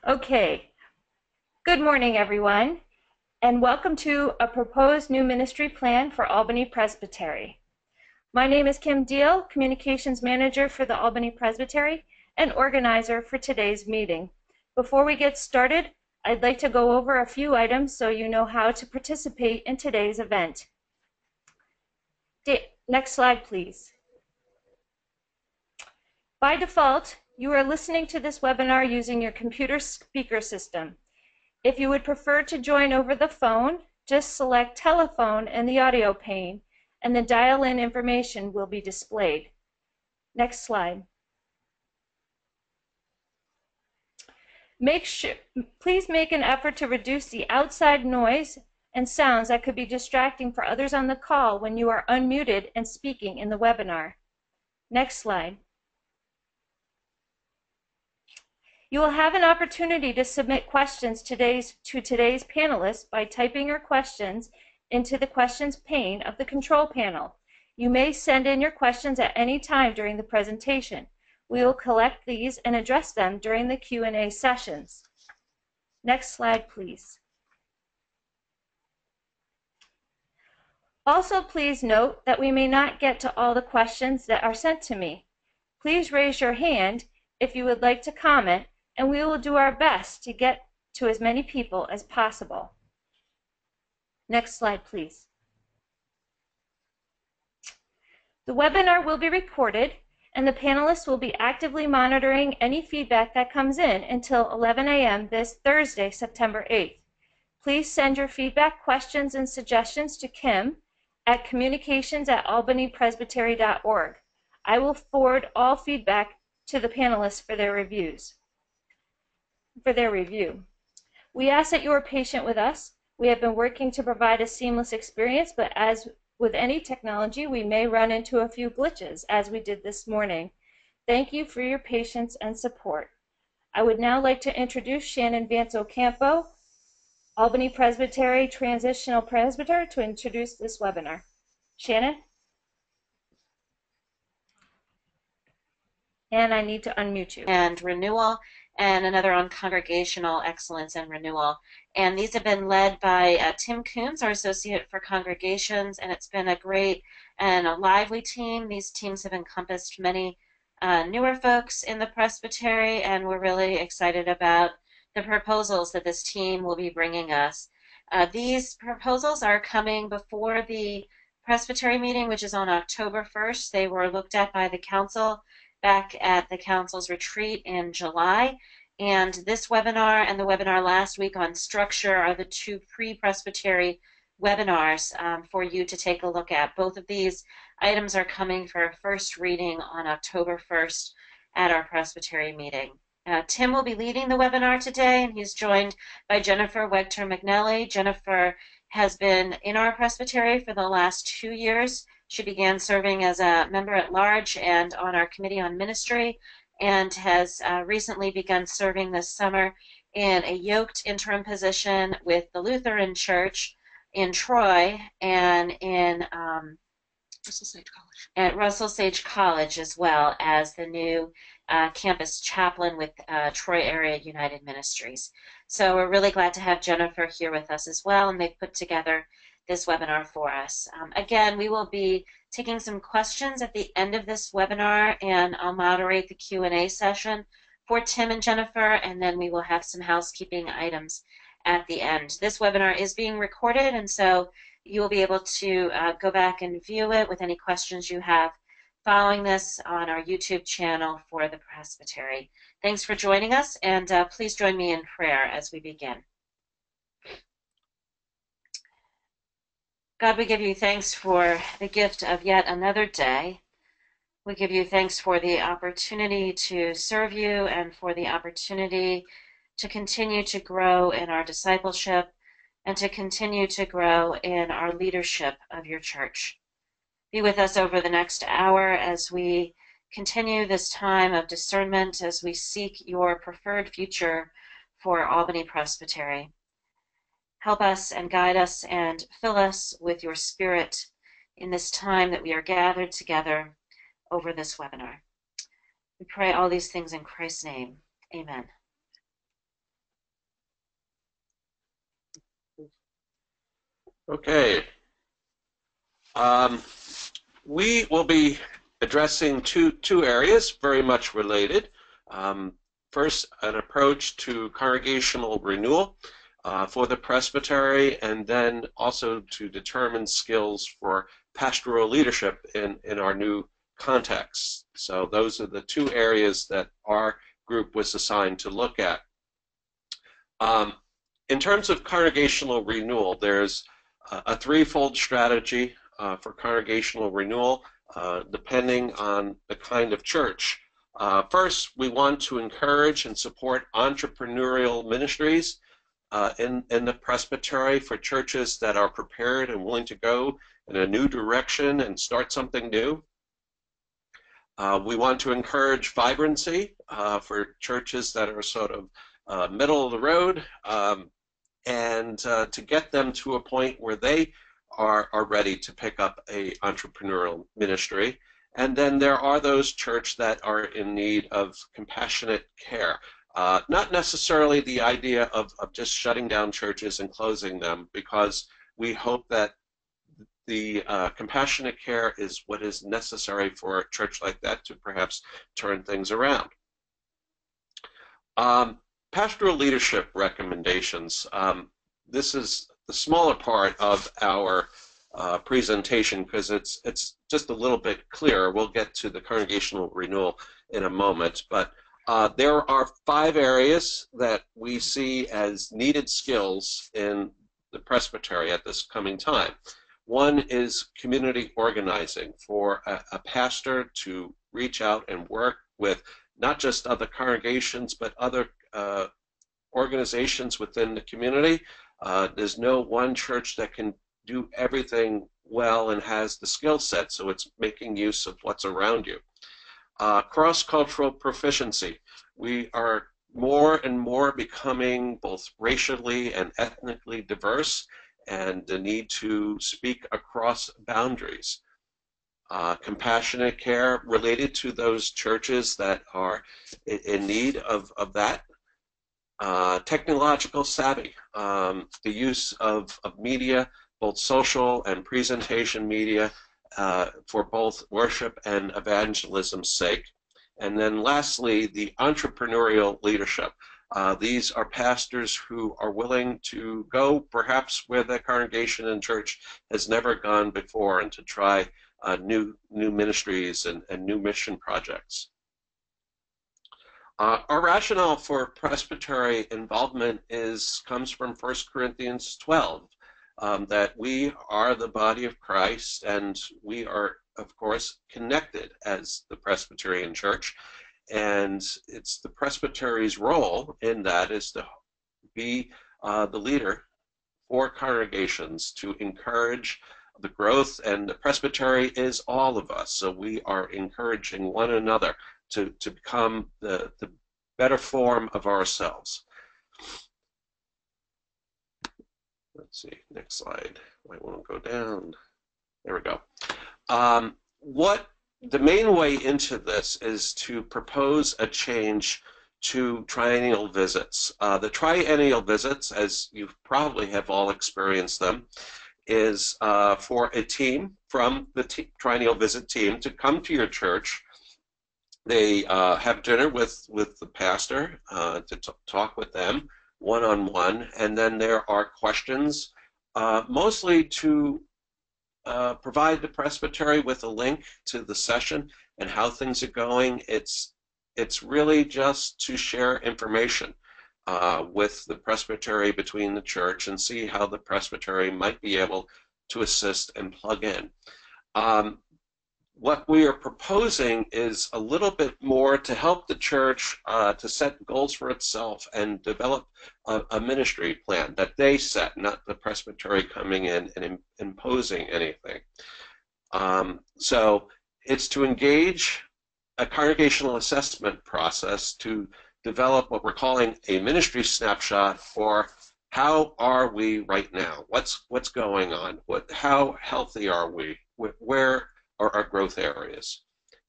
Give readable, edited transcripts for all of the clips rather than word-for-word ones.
Okay, good morning, everyone, and welcome to a proposed new ministry plan for Albany Presbytery. My name is Kim Deal, Communications Manager for the Albany Presbytery and organizer for today's meeting. Before we get started, I'd like to go over a few items so you know how to participate in today's event. Next slide, please. By default, you are listening to this webinar using your computer speaker system. If you would prefer to join over the phone, just select telephone in the audio pane and the dial-in information will be displayed. Next slide. Please make an effort to reduce the outside noise and sounds that could be distracting for others on the call when you are unmuted and speaking in the webinar. Next slide. You will have an opportunity to submit questions to today's panelists by typing your questions into the questions pane of the control panel. You may send in your questions at any time during the presentation. We will collect these and address them during the Q&A sessions. Next slide, please. Also, please note that we may not get to all the questions that are sent to me. Please raise your hand if you would like to comment, and we will do our best to get to as many people as possible. Next slide, please. The webinar will be recorded, and the panelists will be actively monitoring any feedback that comes in until 11 a.m. this Thursday, September 8th. Please send your feedback, questions, and suggestions to Kim at communications@albanypresbytery.org. I will forward all feedback to the panelists for their review. We ask that you are patient with us. We have been working to provide a seamless experience, but as with any technology, we may run into a few glitches, as we did this morning. Thank you for your patience and support. I would now like to introduce Shannon Vance Ocampo, Albany Presbytery Transitional Presbyter, to introduce this webinar. Shannon? And I need to unmute you. And renewal, and another on congregational excellence and renewal. And these have been led by Tim Coombs, our associate for congregations, and it's been a great and a lively team. These teams have encompassed many newer folks in the presbytery, and we're really excited about the proposals that this team will be bringing us. These proposals are coming before the presbytery meeting, which is on October 1st. They were looked at by the council back at the council's retreat in July. And this webinar and the webinar last week on structure are the two pre-presbytery webinars for you to take a look at. Both of these items are coming for a first reading on October 1st at our presbytery meeting. Tim will be leading the webinar today, and he's joined by Jennifer Wegter-McNally. Jennifer has been in our presbytery for the last 2 years. She began serving as a member at large and on our committee on ministry, and has recently begun serving this summer in a yoked interim position with the Lutheran Church in Troy and in at Russell Sage College, as well as the new campus chaplain with Troy Area United Ministries. So we're really glad to have Jennifer here with us as well, and they've put together this webinar for us. Again, we will be taking some questions at the end of this webinar, and I'll moderate the Q&A session for Tim and Jennifer, and then we will have some housekeeping items at the end. This webinar is being recorded, and so you will be able to go back and view it with any questions you have following this on our YouTube channel for the Presbytery. Thanks for joining us, and please join me in prayer as we begin. God, we give you thanks for the gift of yet another day. We give you thanks for the opportunity to serve you and for the opportunity to continue to grow in our discipleship and to continue to grow in our leadership of your church. Be with us over the next hour as we continue this time of discernment, as we seek your preferred future for Albany Presbytery. Help us and guide us and fill us with your Spirit in this time that we are gathered together over this webinar. We pray all these things in Christ's name. Amen. Okay. We will be addressing two areas very much related. First, an approach to congregational renewal for the presbytery, and then also to determine skills for pastoral leadership in our new context. So those are the two areas that our group was assigned to look at. In terms of congregational renewal, there's a threefold strategy for congregational renewal, depending on the kind of church. First, we want to encourage and support entrepreneurial ministries in the presbytery for churches that are prepared and willing to go in a new direction and start something new. We want to encourage vibrancy for churches that are sort of middle of the road, and to get them to a point where they are ready to pick up a entrepreneurial ministry. And then there are those churches that are in need of compassionate care. Not necessarily the idea of just shutting down churches and closing them, because we hope that the compassionate care is what is necessary for a church like that to perhaps turn things around. Pastoral leadership recommendations. This is the smaller part of our presentation because it's just a little bit clearer. We'll get to the congregational renewal in a moment, but there are 5 areas that we see as needed skills in the presbytery at this coming time. One is community organizing, for a pastor to reach out and work with not just other congregations, but other organizations within the community. There's no one church that can do everything well and has the skill set, so it's making use of what's around you. Cross-cultural proficiency. We are more and more becoming both racially and ethnically diverse, and the need to speak across boundaries. Compassionate care related to those churches that are in need of that. Technological savvy, the use of media, both social and presentation media, for both worship and evangelism's sake. And then lastly, the entrepreneurial leadership. These are pastors who are willing to go perhaps where the congregation and church has never gone before, and to try new ministries and new mission projects. Our rationale for presbytery involvement comes from 1 Corinthians 12, that we are the body of Christ, and we are, of course, connected as the Presbyterian Church. And it's the presbytery's role in that is to be the leader for congregations, to encourage the growth, and the presbytery is all of us, so we are encouraging one another to become the better form of ourselves. Let's see, next slide. Might want to go down. There we go. The main way into this is to propose a change to triennial visits. The triennial visits, as you probably have all experienced them, is for a team from the triennial visit team to come to your church. They have dinner with the pastor to talk with them one-on-one, and then there are questions, mostly to provide the presbytery with a link to the session and how things are going. It's really just to share information with the presbytery between the church and see how the presbytery might be able to assist and plug in. What we are proposing is a little bit more to help the church to set goals for itself and develop a ministry plan that they set, not the presbytery coming in and imposing anything. So it's to engage a congregational assessment process to develop what we're calling a ministry snapshot for how are we right now? What's going on? How healthy are we? Where are our growth areas?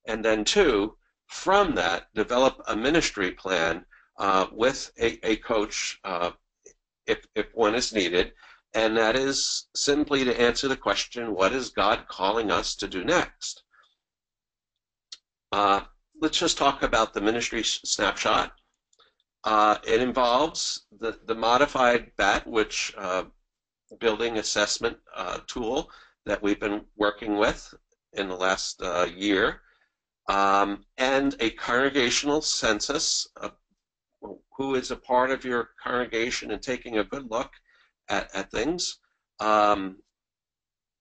And then 2, from that, develop a ministry plan with a coach, if one is needed, and that is simply to answer the question, what is God calling us to do next? Let's just talk about the ministry snapshot. It involves the modified BAT, which building assessment tool that we've been working with in the last year, and a congregational census of who is a part of your congregation and taking a good look at things,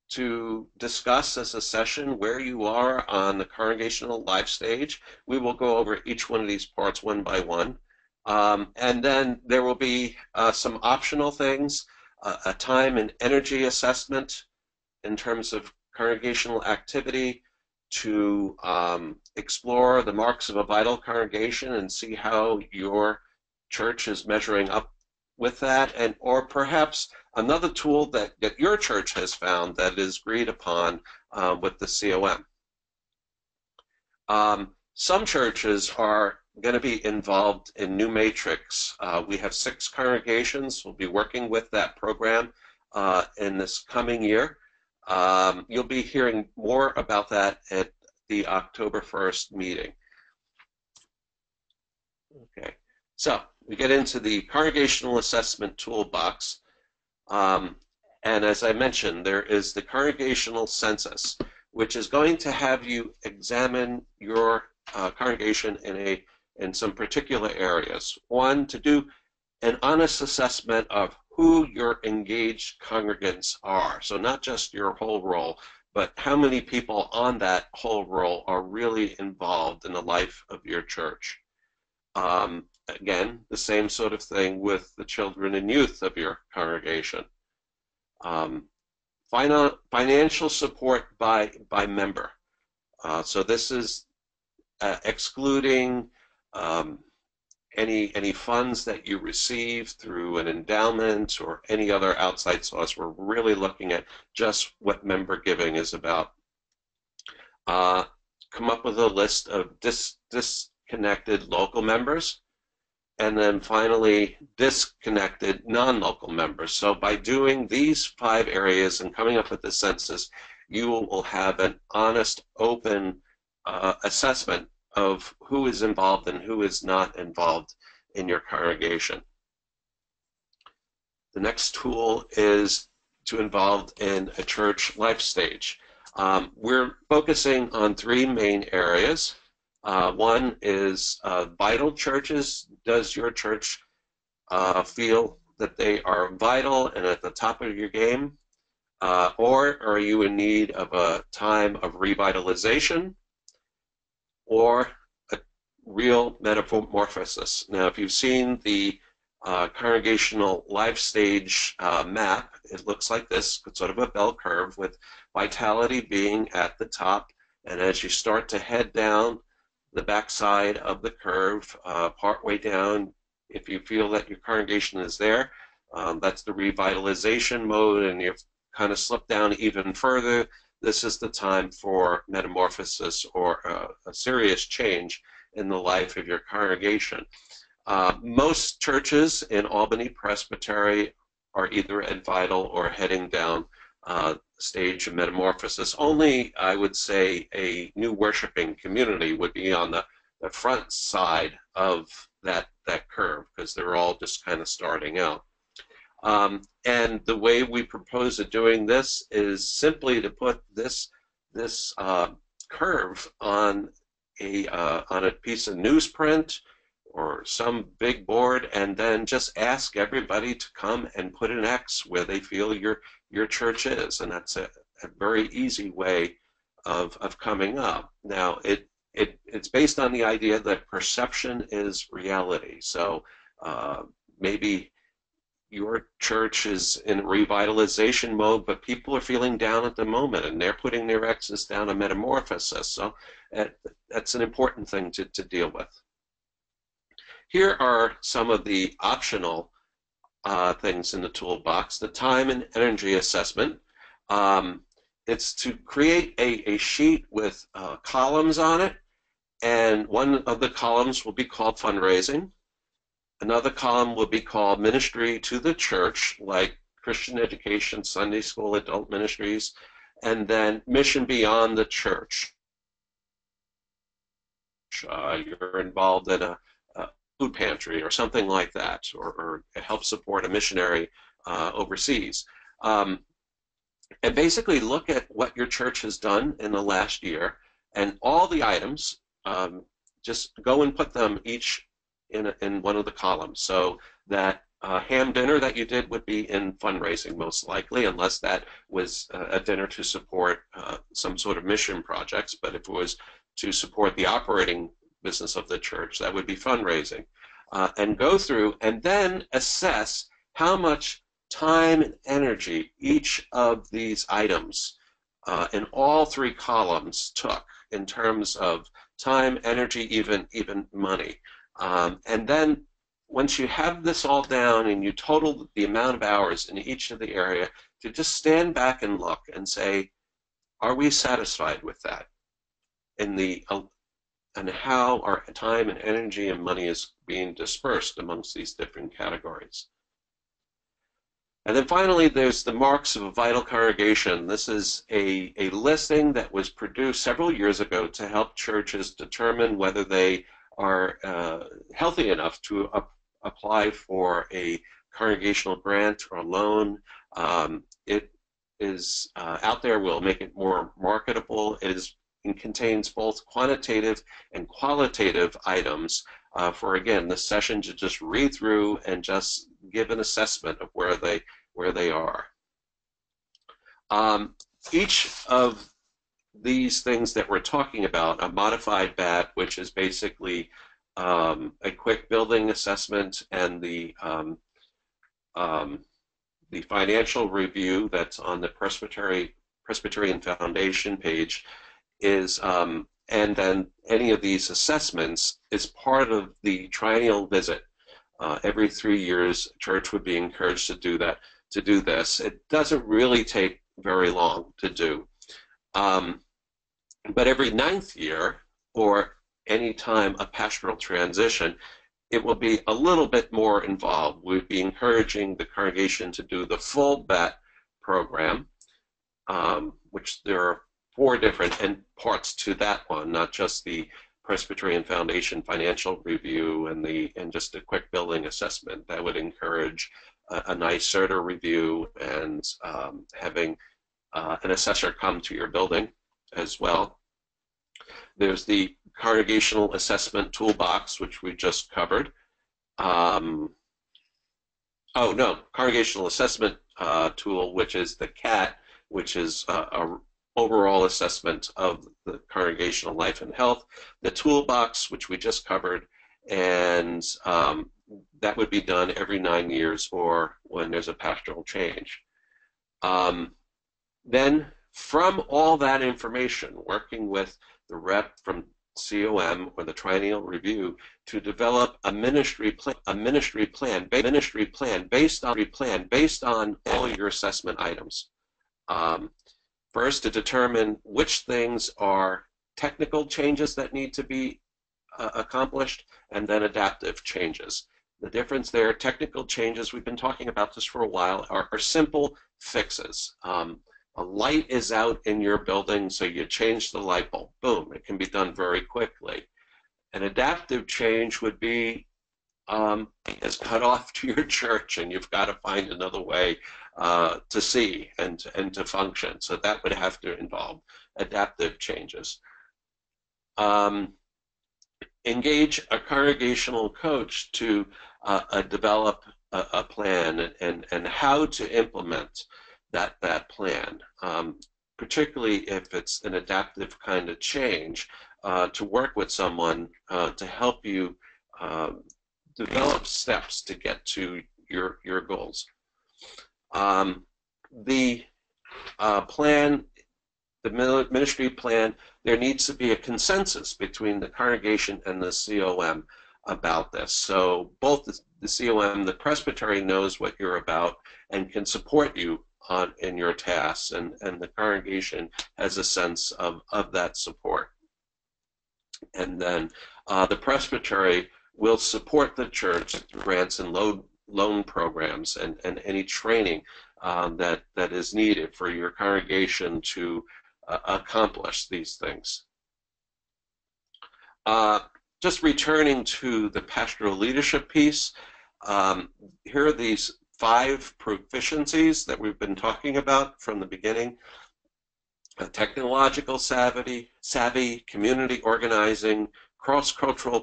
to discuss as a session where you are on the congregational life stage. We will go over each one of these parts one by one. And then there will be some optional things, a time and energy assessment in terms of congregational activity, to explore the marks of a vital congregation and see how your church is measuring up with that, and or perhaps another tool that your church has found that is agreed upon with the COM. Some churches are going to be involved in New Matrix. We have 6 congregations. We'll be working with that program in this coming year. You'll be hearing more about that at the October 1st meeting. Okay, so we get into the congregational assessment toolbox. And as I mentioned, there is the congregational census, which is going to have you examine your congregation in some particular areas. One, to do an honest assessment of who your engaged congregants are. So not just your whole roll, but how many people on that whole roll are really involved in the life of your church. Again, the same sort of thing with the children and youth of your congregation. Financial support by member. So this is excluding any funds that you receive through an endowment or any other outside source. We're really looking at just what member giving is about. Come up with a list of disconnected local members, and then finally disconnected non-local members. So by doing these 5 areas and coming up with the census, you will have an honest, open assessment of who is involved and who is not involved in your congregation. The next tool is to involve in a church life stage. We're focusing on 3 main areas. One is vital churches. Does your church feel that they are vital and at the top of your game? Or are you in need of a time of revitalization or a real metamorphosis? Now, if you've seen the congregational life stage map, it looks like this. It's sort of a bell curve with vitality being at the top, and as you start to head down the backside of the curve, partway down, if you feel that your congregation is there, that's the revitalization mode, and you've kind of slipped down even further. This is the time for metamorphosis or a serious change in the life of your congregation. Most churches in Albany Presbytery are either at vital or heading down stage of metamorphosis. Only, I would say, a new worshiping community would be on the front side of that curve, because they're all just kind of starting out. And the way we propose of doing this is simply to put this curve on a piece of newsprint or some big board, and then just ask everybody to come and put an X where they feel your church is, and that's a very easy way of coming up. Now, it's based on the idea that perception is reality. So maybe your church is in revitalization mode, but people are feeling down at the moment, and they're putting their X's down on metamorphosis. So that's an important thing to deal with. Here are some of the optional things in the toolbox. The time and energy assessment. It's to create a sheet with columns on it, and one of the columns will be called fundraising. Another column will be called ministry to the church, like Christian education, Sunday school, adult ministries, and then mission beyond the church. You're involved in a food pantry or something like that, or help support a missionary overseas. And basically look at what your church has done in the last year, and all the items, just go and put them each in one of the columns. So that ham dinner that you did would be in fundraising, most likely, unless that was a dinner to support some sort of mission projects. But if it was to support the operating business of the church, that would be fundraising. And go through and then assess how much time and energy each of these items in all three columns took in terms of time, energy, even money. And then once you have this all down and you total the amount of hours in each of the area, to just stand back and look and say, are we satisfied with that? And how our time and energy and money is being dispersed amongst these different categories. And then finally, there's the marks of a vital congregation. This is a listing that was produced several years ago to help churches determine whether they are healthy enough to apply for a congregational grant or loan. It is out there. We'll make it more marketable. It contains both quantitative and qualitative items for, again, this session to just read through and just give an assessment of where they are. Each of these things that we're talking about, a modified BAT, which is basically a quick building assessment, and the financial review that's on the Presbyterian Foundation page is, and then any of these assessments is part of the triennial visit. Every 3 years, church would be encouraged to do that. To do this, it doesn't really take very long to do. But every 9th year, or any time a pastoral transition, it will be a little bit more involved. We'd be encouraging the congregation to do the full BAT program, which there are 4 different parts to that one, not just the Presbyterian Foundation financial review and just a quick building assessment. That would encourage a nice CERTA review and having an assessor come to your building as well. There's the Congregational Assessment Toolbox, which we just covered. Congregational Assessment Tool, which is the CAT, which is a overall assessment of the congregational life and health. The Toolbox, which we just covered, and that would be done every 9 years or when there's a pastoral change. Then from all that information, working with the rep from COM or the triennial review to develop a ministry plan based on all your assessment items. First, to determine which things are technical changes that need to be accomplished, and then adaptive changes. The difference there, technical changes, we've been talking about this for a while, are simple fixes. A light is out in your building, so you change the light bulb. Boom, it can be done very quickly. An adaptive change would be is cut off to your church, and you've got to find another way to see and to function. So that would have to involve adaptive changes. Engage a congregational coach to develop a plan and how to implement that plan, particularly if it's an adaptive kind of change, to work with someone to help you develop steps to get to your goals. The plan, the ministry plan, there needs to be a consensus between the congregation and the COM about this. So both the COM, the presbytery, knows what you're about and can support you in your tasks, and the congregation has a sense of that support. And then the presbytery will support the church through grants and loan programs and any training that is needed for your congregation to accomplish these things. Just returning to the pastoral leadership piece, here are these 5 proficiencies that we've been talking about from the beginning. Technological savvy, community organizing, cross-cultural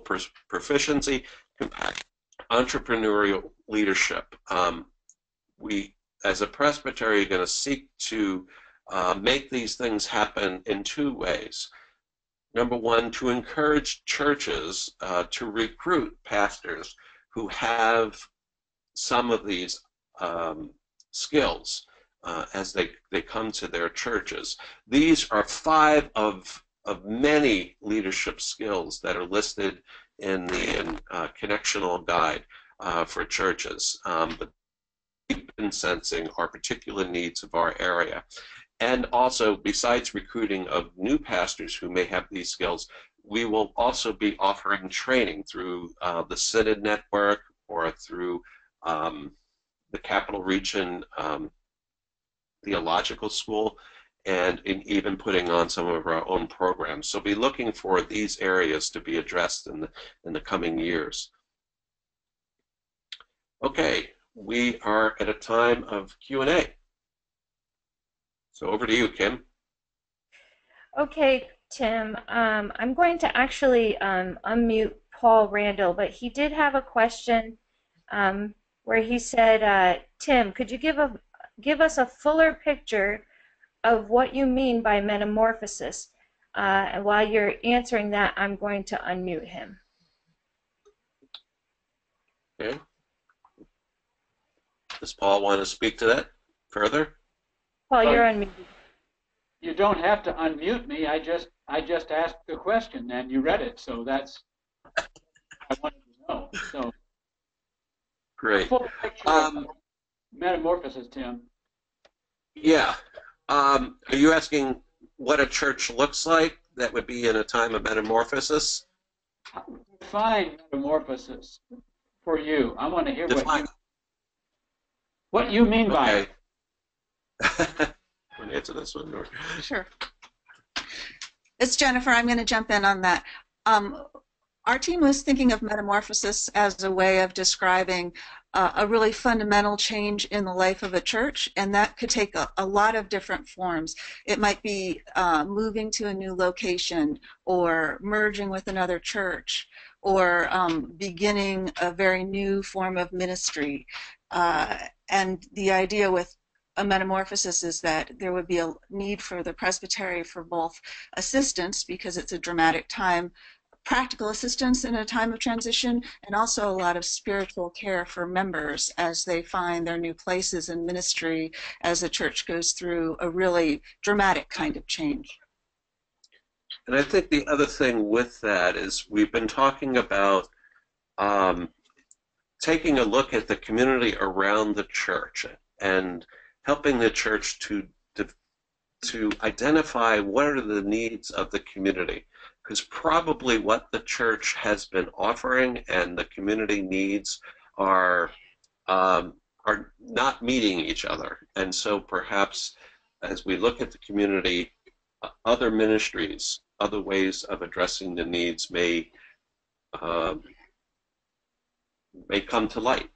proficiency, compassion, entrepreneurial leadership. We, as a presbytery, are going to seek to make these things happen in 2 ways. Number one, to encourage churches to recruit pastors who have some of these skills as they come to their churches. These are 5 of many leadership skills that are listed in the connectional guide for churches. But we've been sensing our particular needs of our area. And also, besides recruiting of new pastors who may have these skills, we will also be offering training through the Synod Network or through the Capital Region Theological School, and even putting on some of our own programs. So be looking for these areas to be addressed in the coming years. Okay, we are at a time of Q&A. So over to you, Kim. Okay, Tim. I'm going to actually unmute Paul Randall, but he did have a question where he said, Tim, could you give us a fuller picture of what you mean by metamorphosis? And while you're answering that, I'm going to unmute him. Okay. Does Paul want to speak to that further? Paul, you're unmuted. You don't have to unmute me. I just asked the question and you read it, so that's I wanted to know. So great. Full picture of metamorphosis, Tim. Yeah. Are you asking what a church looks like that would be in a time of metamorphosis? Define metamorphosis for you. I want to hear what you mean by it. Want to answer this one? Or? Sure. It's Jennifer. I'm going to jump in on that. Our team was thinking of metamorphosis as a way of describing a really fundamental change in the life of a church, and that could take a lot of different forms. It might be moving to a new location, or merging with another church, or beginning a very new form of ministry. And the idea with a metamorphosis is that there would be a need for the presbytery for both assistance, because it's a dramatic time, practical assistance in a time of transition, and also a lot of spiritual care for members as they find their new places in ministry as the church goes through a really dramatic kind of change. And I think the other thing with that is we've been talking about taking a look at the community around the church and helping the church to identify what are the needs of the community. Because probably what the church has been offering and the community needs are not meeting each other. And so perhaps as we look at the community, other ministries, other ways of addressing the needs may come to light.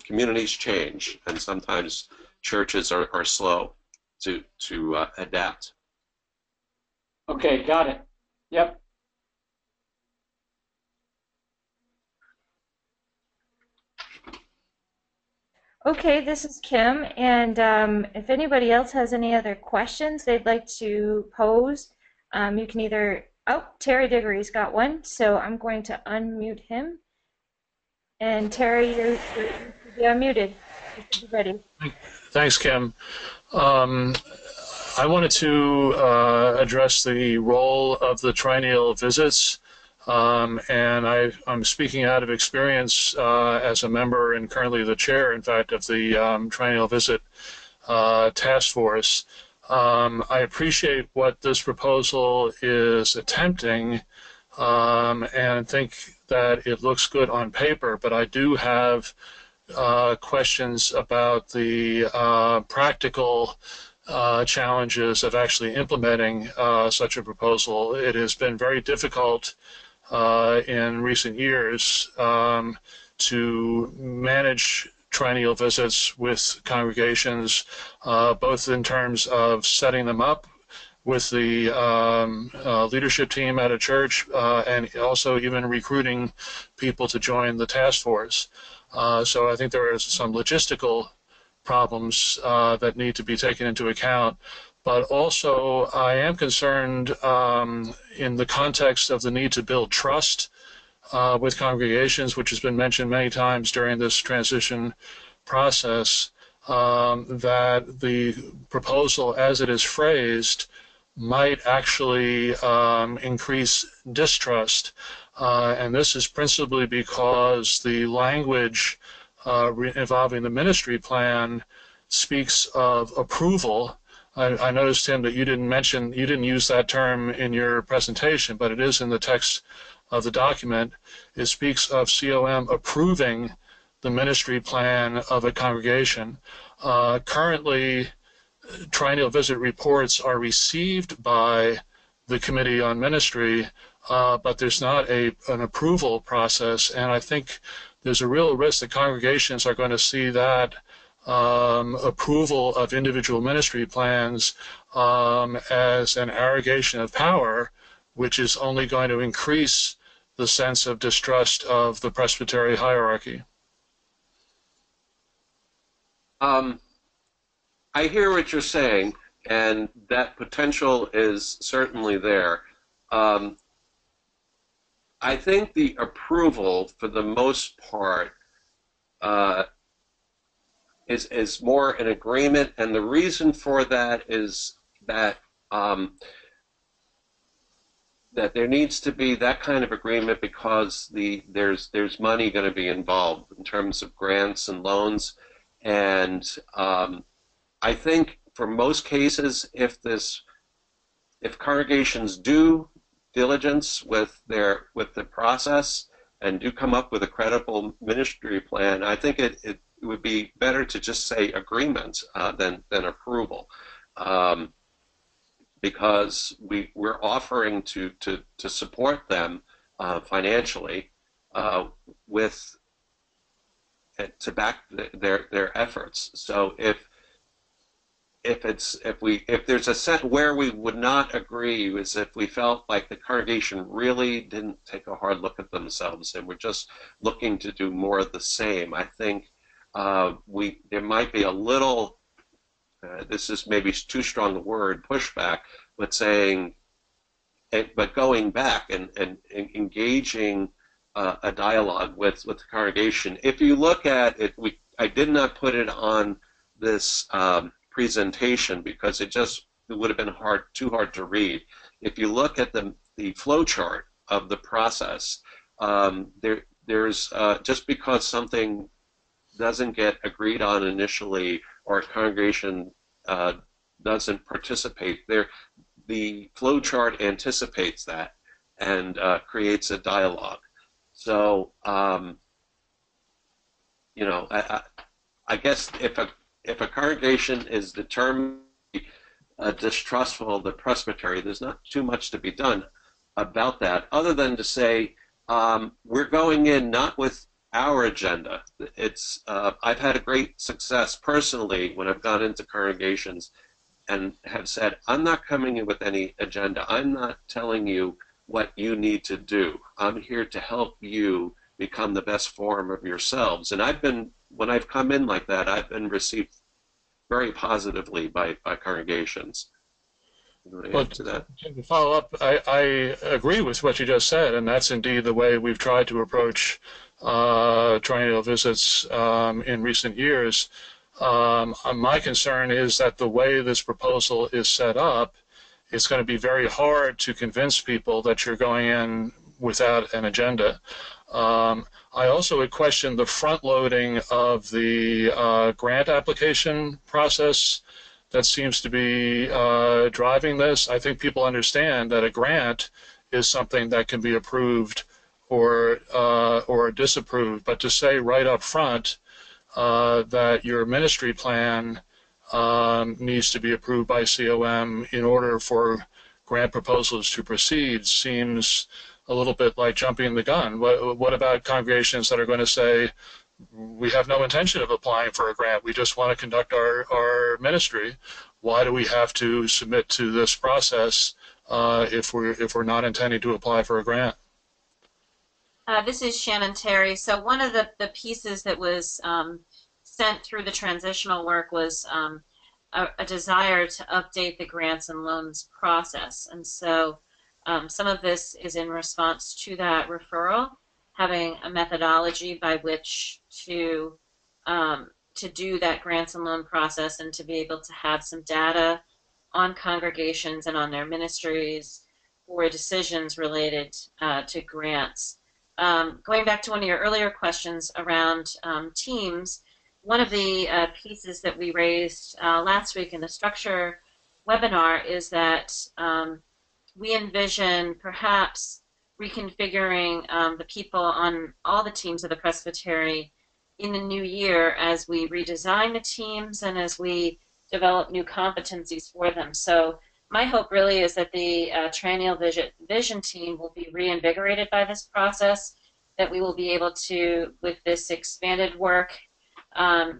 Communities change, and sometimes churches are slow to adapt. Okay, got it. Yep. Okay, this is Kim, and if anybody else has any other questions they'd like to pose, you can either, Terry Diggory's got one, so I'm going to unmute him. And Terry, you're unmuted. You should be ready. Thanks, Kim. I wanted to address the role of the triennial visits, and I'm speaking out of experience as a member and currently the chair, in fact, of the triennial visit task force. I appreciate what this proposal is attempting and think that it looks good on paper, but I do have questions about the practical challenges of actually implementing such a proposal. It has been very difficult in recent years to manage triennial visits with congregations, both in terms of setting them up with the leadership team at a church and also even recruiting people to join the task force. So I think there are some logistical problems that need to be taken into account. But also, I am concerned in the context of the need to build trust with congregations, which has been mentioned many times during this transition process, that the proposal as it is phrased might actually increase distrust. And this is principally because the language involving the ministry plan speaks of approval. I noticed, Tim, that you didn't use that term in your presentation, but it is in the text of the document. It speaks of COM approving the ministry plan of a congregation. Currently, triennial visit reports are received by the Committee on Ministry, but there's not an approval process, and I think there's a real risk that congregations are going to see that approval of individual ministry plans as an arrogation of power, which is only going to increase the sense of distrust of the presbytery hierarchy. I hear what you're saying, and that potential is certainly there. I think the approval, for the most part, is more an agreement, and the reason for that is that that there needs to be that kind of agreement because there's money going to be involved in terms of grants and loans, and I think for most cases, if congregations do diligence with the process and do come up with a credible ministry plan, I think it would be better to just say agreement than approval, because we're offering to support them financially to back their efforts. So if there's a set where we would not agree is if we felt like the congregation really didn't take a hard look at themselves and we're just looking to do more of the same. I think there might be a little, this is maybe too strong a word, pushback, but going back and engaging a dialogue with the congregation. If you look at it, I did not put it on this presentation because it would have been too hard to read. If you look at the flow chart of the process, there's just because something doesn't get agreed on initially or a congregation doesn't participate, the flow chart anticipates that and creates a dialogue. So, I guess if a congregation is determined to be distrustful of the presbytery, there's not too much to be done about that, other than to say we're going in not with our agenda. It's I've had a great success personally when I've gone into congregations and have said, I'm not coming in with any agenda. I'm not telling you what you need to do. I'm here to help you become the best form of yourselves. And when I've come in like that, I've been received very positively by congregations. Well, to follow up, I agree with what you just said, and that's indeed the way we've tried to approach triennial visits in recent years. My concern is that the way this proposal is set up, it's going to be very hard to convince people that you're going in without an agenda. I also would question the front-loading of the grant application process that seems to be driving this. I think people understand that a grant is something that can be approved or disapproved, but to say right up front that your ministry plan needs to be approved by COM in order for grant proposals to proceed seems a little bit like jumping the gun. What about congregations that are going to say, we have no intention of applying for a grant, we just want to conduct our ministry? Why do we have to submit to this process if we're not intending to apply for a grant? This is Shannon Terry. So one of the pieces that was sent through the transitional work was a desire to update the grants and loans process. And so some of this is in response to that referral, having a methodology by which to do that grants and loan process and to be able to have some data on congregations and on their ministries for decisions related to grants. Going back to one of your earlier questions around teams, one of the pieces that we raised last week in the structure webinar is that we envision perhaps reconfiguring the people on all the teams of the Presbytery in the new year as we redesign the teams and as we develop new competencies for them. So my hope really is that the Triennial Vision team will be reinvigorated by this process, that we will be able to, with this expanded work,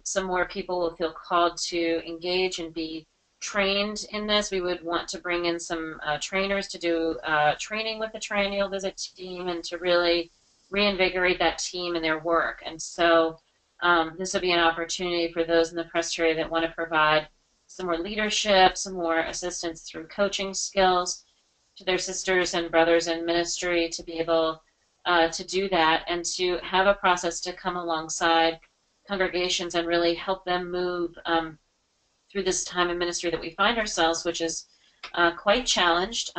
some more people will feel called to engage and be trained in this. We would want to bring in some trainers to do training with the Triennial Visit team and to really reinvigorate that team and their work. And so this will be an opportunity for those in the presbytery that want to provide some more leadership, some more assistance through coaching skills to their sisters and brothers in ministry to be able to do that and to have a process to come alongside congregations and really help them move through this time in ministry that we find ourselves, which is quite challenged.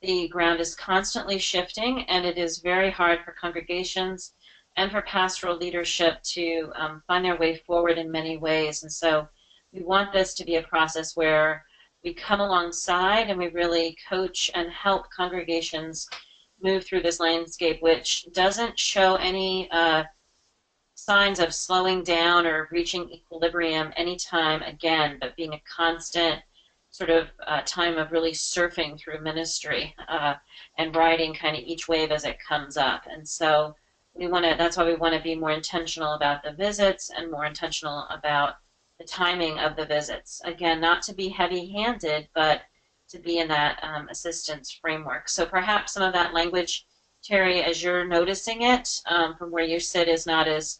The ground is constantly shifting, and it is very hard for congregations and for pastoral leadership to find their way forward in many ways. And so we want this to be a process where we come alongside and we really coach and help congregations move through this landscape, which doesn't show any signs of slowing down or reaching equilibrium anytime again, but being a constant sort of time of really surfing through ministry and riding kind of each wave as it comes up. And so we want to, that's why we want to be more intentional about the visits and more intentional about the timing of the visits. Again, not to be heavy-handed, but to be in that assistance framework. So perhaps some of that language, Terry, as you're noticing it from where you sit, is not as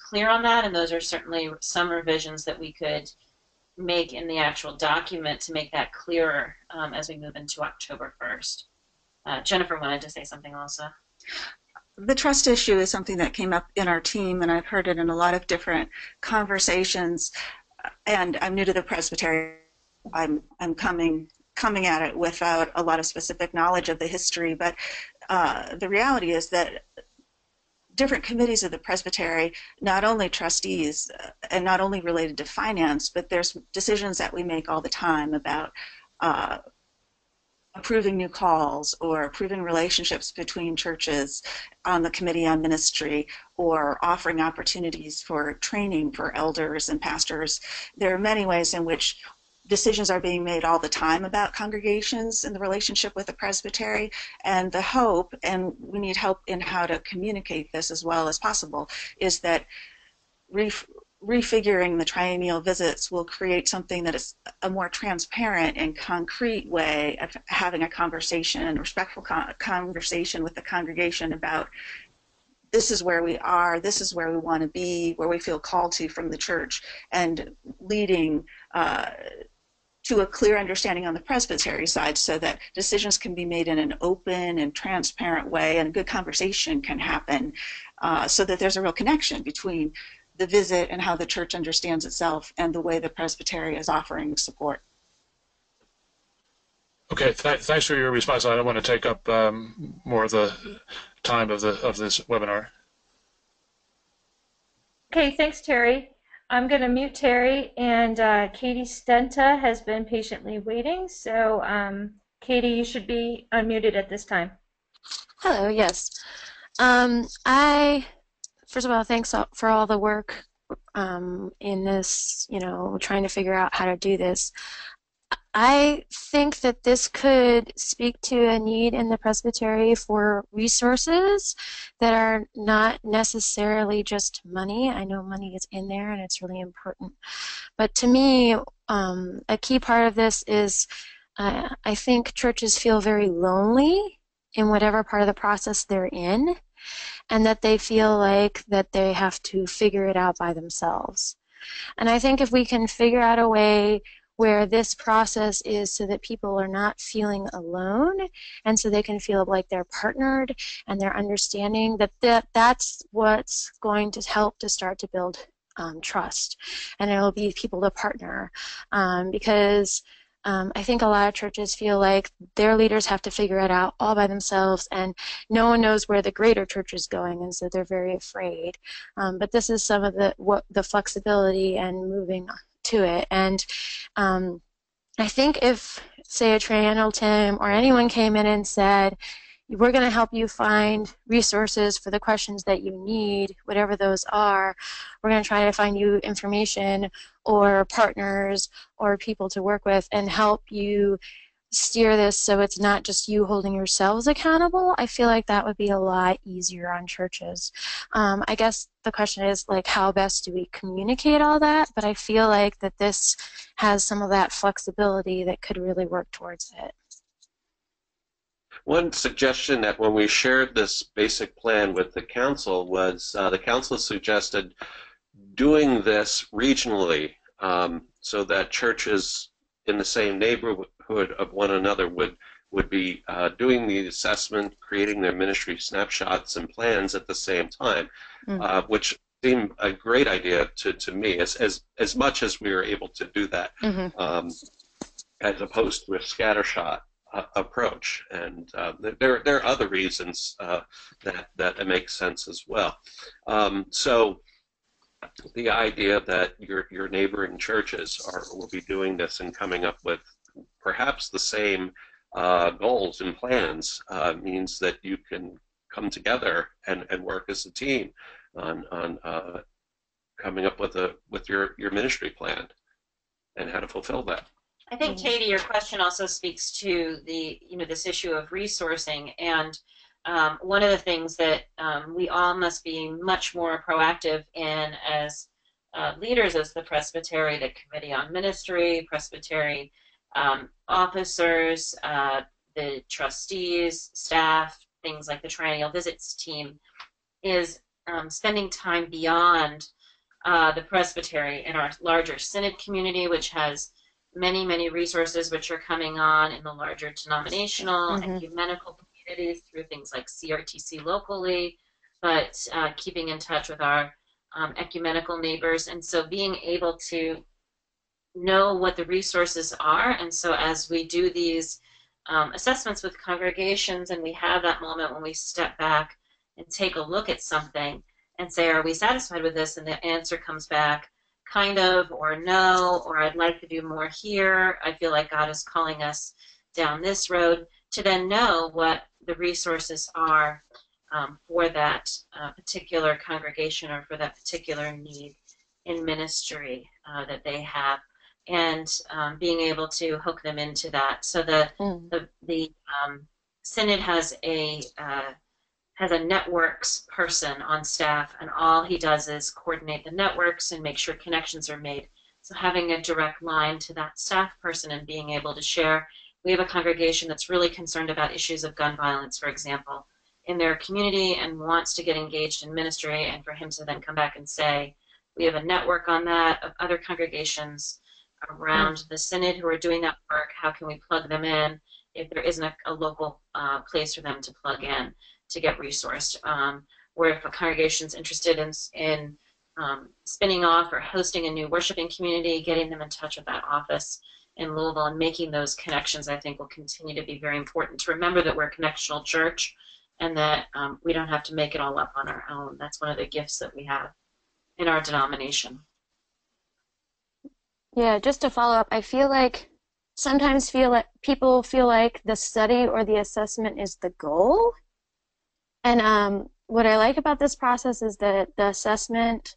clear on that, and those are certainly some revisions that we could make in the actual document to make that clearer as we move into October 1st. Jennifer wanted to say something also. The trust issue is something that came up in our team, and I've heard it in a lot of different conversations. And I'm new to the Presbytery. I'm coming at it without a lot of specific knowledge of the history, but the reality is that different committees of the Presbytery, not only trustees and not only related to finance, but there's decisions that we make all the time about approving new calls or approving relationships between churches on the Committee on Ministry or offering opportunities for training for elders and pastors. There are many ways in which decisions are being made all the time about congregations in the relationship with the Presbytery, and the hope, and we need help in how to communicate this as well as possible, is that refiguring the triennial visits will create something that is a more transparent and concrete way of having a conversation, respectful conversation with the congregation about this is where we are, this is where we want to be, where we feel called to from the church, and leading to a clear understanding on the Presbytery side so that decisions can be made in an open and transparent way and a good conversation can happen so that there's a real connection between the visit and how the church understands itself and the way the Presbytery is offering support. Okay, thanks for your response. I don't want to take up more of the time of this webinar. Okay, thanks, Terry. I'm going to mute Terry, and Katie Stenta has been patiently waiting. So, Katie, you should be unmuted at this time. Hello, yes. First of all, thanks for all the work in this, trying to figure out how to do this. I think that this could speak to a need in the presbytery for resources that are not necessarily just money. I know money is in there and it's really important. But to me, a key part of this is I think churches feel very lonely in whatever part of the process they're in, and that they feel like that they have to figure it out by themselves. And I think if we can figure out a way where this process is so that people are not feeling alone, and so they can feel like they're partnered and they're understanding that's what's going to help to start to build trust, and it'll be people to partner, because I think a lot of churches feel like their leaders have to figure it out all by themselves, and no one knows where the greater church is going, and so they're very afraid. But this is some of the flexibility and moving to it. And I think if, say, a triennial team or anyone came in and said, we're going to help you find resources for the questions that you need, whatever those are. We're going to try to find you information or partners or people to work with and help you steer this so it's not just you holding yourselves accountable. I feel like that would be a lot easier on churches. I guess the question is, like, how best do we communicate all that? But I feel like that this has some of that flexibility that could really work towards it. One suggestion that when we shared this basic plan with the council was the council suggested doing this regionally, so that churches in the same neighborhood of one another would be doing the assessment, creating their ministry snapshots and plans at the same time, which seemed a great idea to me, as much as we were able to do that, as opposed to a scattershot approach. And there are other reasons that it makes sense as well. So the idea that your neighboring churches will be doing this and coming up with perhaps the same goals and plans means that you can come together and work as a team on coming up with your ministry plan and how to fulfill that. I think, Katie, your question also speaks to this issue of resourcing, and one of the things that we all must be much more proactive in as leaders as the presbytery, the committee on ministry, presbytery officers, the trustees, staff, things like the triennial visits team, is spending time beyond the presbytery in our larger synod community, which has many, many resources which are coming on in the larger denominational, ecumenical communities through things like CRTC locally, but keeping in touch with our ecumenical neighbors. And so being able to know what the resources are, and so as we do these assessments with congregations, and we have that moment when we step back and take a look at something and say, are we satisfied with this? And the answer comes back, kind of, or no, or I'd like to do more here. I feel like God is calling us down this road, to then know what the resources are for that particular congregation or for that particular need in ministry that they have, and being able to hook them into that. So the synod has a networks person on staff, and all he does is coordinate the networks and make sure connections are made. So having a direct line to that staff person and being able to share. We have a congregation that's really concerned about issues of gun violence, for example, in their community, and wants to get engaged in ministry, and for him to then come back and say, we have a network on that of other congregations around the synod who are doing that work. How can we plug them in if there isn't a local place for them to plug in to get resourced? Or if a congregation is interested in spinning off or hosting a new worshiping community, getting them in touch with that office in Louisville and making those connections, I think, will continue to be very important, to remember that we're a connectional church and that we don't have to make it all up on our own. That's one of the gifts that we have in our denomination. Yeah, just to follow up, I feel like sometimes people feel like the study or the assessment is the goal. And what I like about this process is that the assessment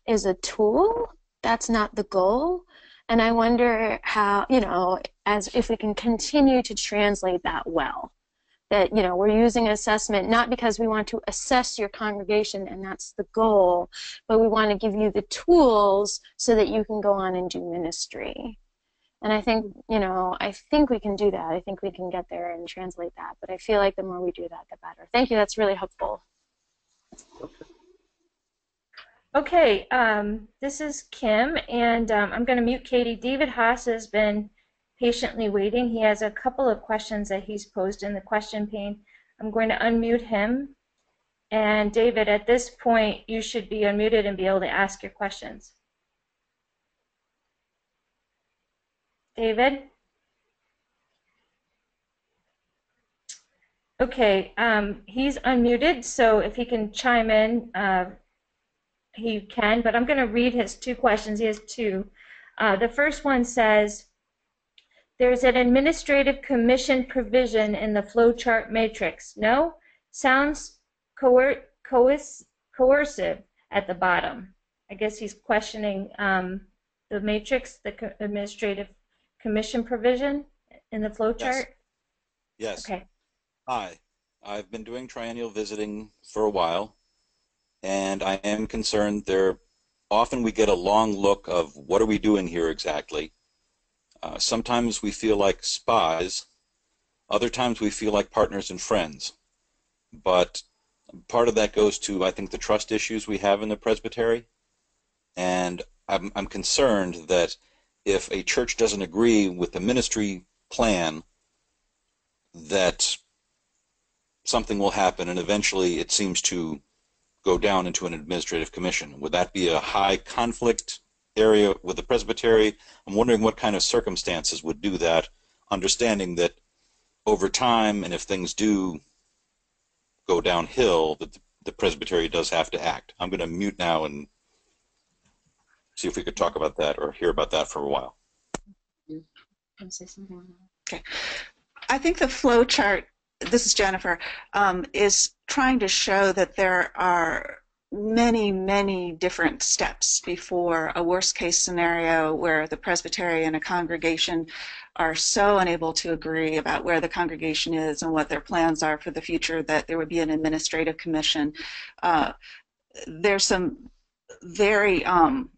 is a tool. That's not the goal. And I wonder how, as if we can continue to translate that well. That, we're using assessment not because we want to assess your congregation and that's the goal, but we want to give you the tools so that you can go on and do ministry. And I think, I think we can do that. I think we can get there and translate that. But I feel like the more we do that, the better. Thank you. That's really helpful. Okay, this is Kim, and I'm going to mute Katie. David Haas has been patiently waiting. He has a couple of questions that he's posed in the question pane. I'm going to unmute him. And David, at this point, you should be unmuted and be able to ask your questions. David? Okay, he's unmuted, so if he can chime in, he can, but I'm going to read his two questions. He has two. The first one says, there's an administrative commission provision in the flowchart matrix. No? Sounds coercive at the bottom. I guess he's questioning the matrix, the administrative commission provision in the flowchart? Yes. Okay. Hi. I've been doing triennial visiting for a while, and I am concerned often we get a long look of what are we doing here exactly. Sometimes we feel like spies, other times we feel like partners and friends. But part of that goes to, I think, the trust issues we have in the presbytery. And I'm concerned that if a church doesn't agree with the ministry plan, that something will happen and eventually it seems to go down into an administrative commission. Would that be a high conflict area with the presbytery? I'm wondering what kind of circumstances would do that, understanding that over time, and if things do go downhill, that the presbytery does have to act. I'm going to mute now and see if we could talk about that or hear about that for a while. Okay. I think the flow chart, this is Jennifer, is trying to show that there are many, many different steps before a worst case scenario where the presbytery and a congregation are so unable to agree about where the congregation is and what their plans are for the future that there would be an administrative commission. There's some very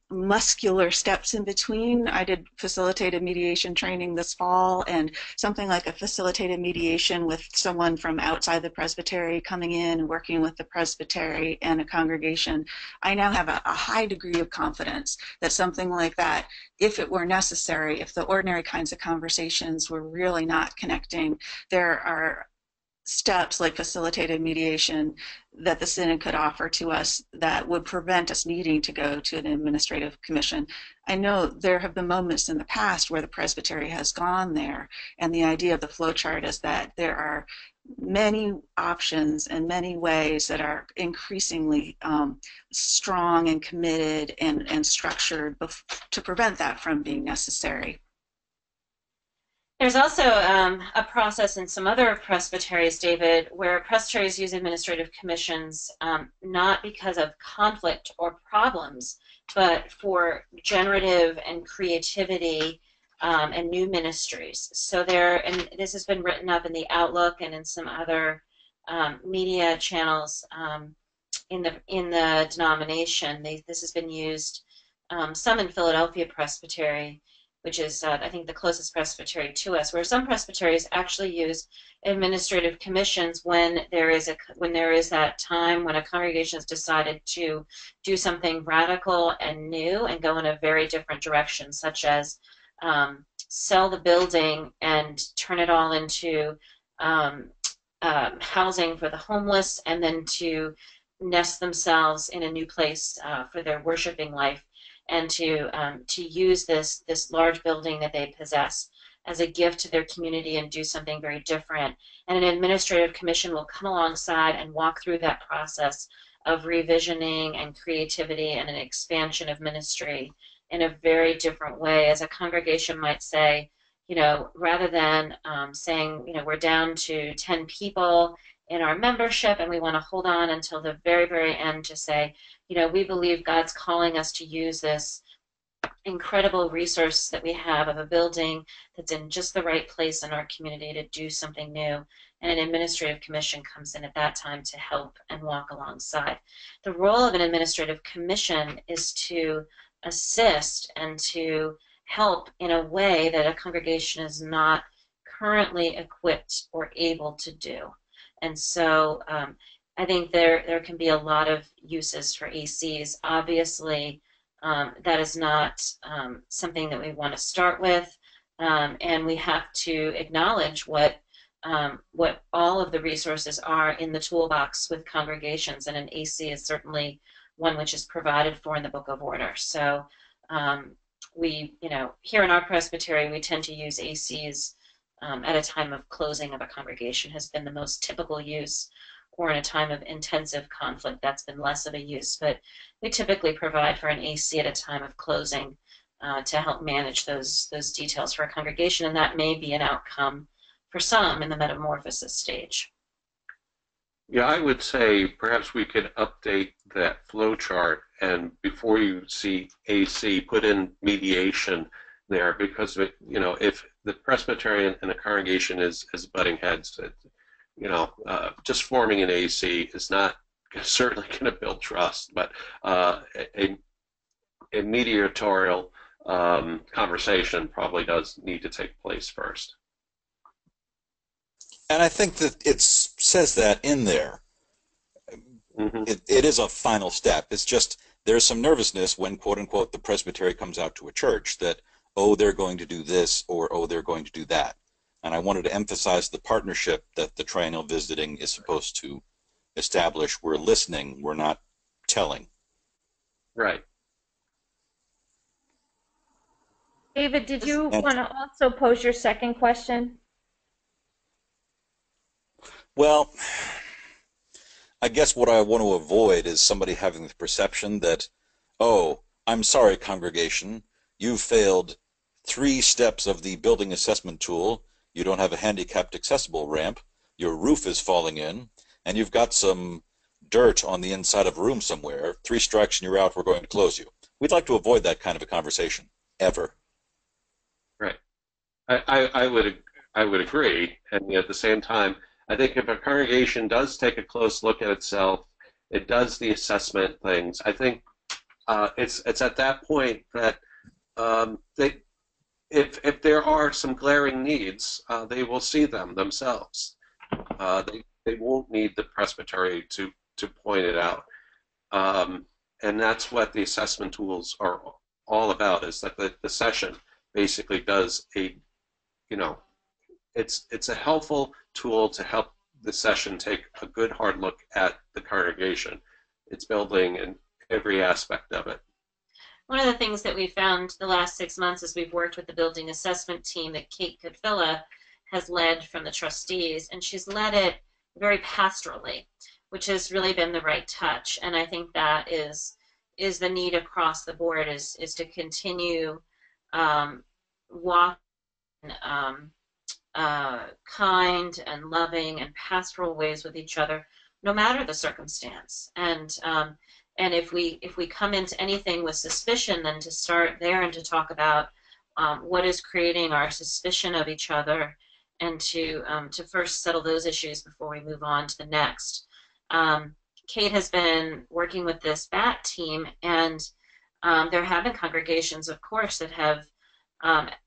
muscular steps in between. I did facilitated mediation training this fall, and something like a facilitated mediation with someone from outside the presbytery coming in and working with the presbytery and a congregation. I now have a high degree of confidence that something like that, if it were necessary, if the ordinary kinds of conversations were really not connecting, there are steps like facilitated mediation that the synod could offer to us that would prevent us needing to go to an administrative commission. I know there have been moments in the past where the presbytery has gone there, and the idea of the flowchart is that there are many options and many ways that are increasingly strong and committed and structured to prevent that from being necessary. There's also a process in some other presbyteries, David, where presbyteries use administrative commissions not because of conflict or problems, but for generative and creativity and new ministries. So and this has been written up in the Outlook and in some other media channels in the denomination. This has been used some in Philadelphia Presbytery, which is, I think, the closest presbytery to us, where some presbyteries actually use administrative commissions when there is that time when a congregation has decided to do something radical and new and go in a very different direction, such as sell the building and turn it all into housing for the homeless, and then to nest themselves in a new place for their worshiping life, and to use this large building that they possess as a gift to their community and do something very different. And an administrative commission will come alongside and walk through that process of revisioning and creativity and an expansion of ministry in a very different way. As a congregation might say, rather than saying, we're down to 10 people in our membership, and we want to hold on until the very, very end to say, you know, we believe God's calling us to use this incredible resource that we have of a building that's in just the right place in our community to do something new. And an administrative commission comes in at that time to help and walk alongside. The role of an administrative commission is to assist and to help in a way that a congregation is not currently equipped or able to do. And so I think there can be a lot of uses for ACs. Obviously, that is not something that we want to start with, and we have to acknowledge what all of the resources are in the toolbox with congregations, and an AC is certainly one which is provided for in the Book of Order. So we, you know, here in our presbytery, we tend to use ACs at a time of closing of a congregation has been the most typical use, or in a time of intensive conflict, that's been less of a use. But we typically provide for an AC at a time of closing to help manage those details for a congregation, and that may be an outcome for some in the metamorphosis stage. Yeah, I would say perhaps we could update that flow chart, and before you see AC, put in mediation there, because you know, if the presbyterian and a congregation is butting heads, you know, just forming an AC is not certainly going to build trust, but a mediatorial conversation probably does need to take place first. And I think that it says that in there. Mm-hmm. It is a final step. It's just there's some nervousness when, quote unquote, the presbytery comes out to a church that, oh, they're going to do this, or oh, they're going to do that. And I wanted to emphasize the partnership that the triennial visiting is supposed to establish. We're listening, we're not telling. Right. David, did you want to also pose your second question? Well, I guess what I want to avoid is somebody having the perception that, oh, I'm sorry, congregation, you've failed 3 steps of the building assessment tool. You don't have a handicapped accessible ramp, your roof is falling in, and you've got some dirt on the inside of a room somewhere. 3 strikes and you're out, we're going to close you. We'd like to avoid that kind of a conversation, ever. Right. I would agree, and at the same time, I think if a congregation does take a close look at itself, it does the assessment things, I think it's at that point that if there are some glaring needs, they will see them themselves. They won't need the presbytery to point it out. And that's what the assessment tools are all about, is that the session basically does it's a helpful tool to help the session take a good hard look at the congregation, its building, and every aspect of it. One of the things that we found the last 6 months as we've worked with the building assessment team that Kate Kudfilla has led from the trustees, and she's led it very pastorally, which has really been the right touch. And I think that is the need across the board, is to continue walking kind and loving and pastoral ways with each other, no matter the circumstance. And if we come into anything with suspicion, then to start there and to talk about what is creating our suspicion of each other, and to first settle those issues before we move on to the next. Kate has been working with this BAT team, and there have been congregations, of course, that have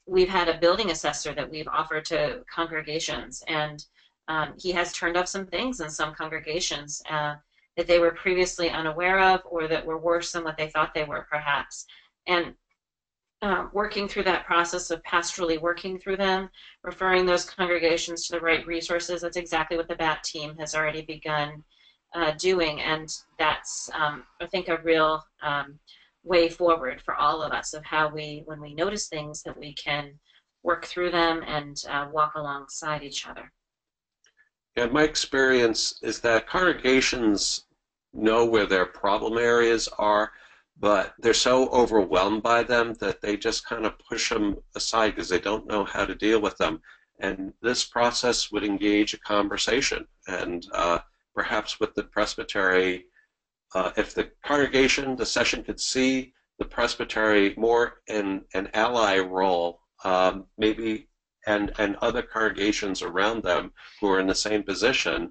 we've had a building assessor that we've offered to congregations, and he has turned up some things in some congregations that they were previously unaware of, or that were worse than what they thought they were, perhaps. And working through that process of pastorally working through them, referring those congregations to the right resources, that's exactly what the BAT team has already begun doing, and that's, I think, a real way forward for all of us, of how we, when we notice things, that we can work through them and walk alongside each other. And my experience is that congregations know where their problem areas are, but they're so overwhelmed by them that they just kind of push them aside because they don't know how to deal with them. and this process would engage a conversation. And perhaps with the presbytery, if the congregation, the session could see the presbytery more in an ally role, maybe, and other congregations around them who are in the same position,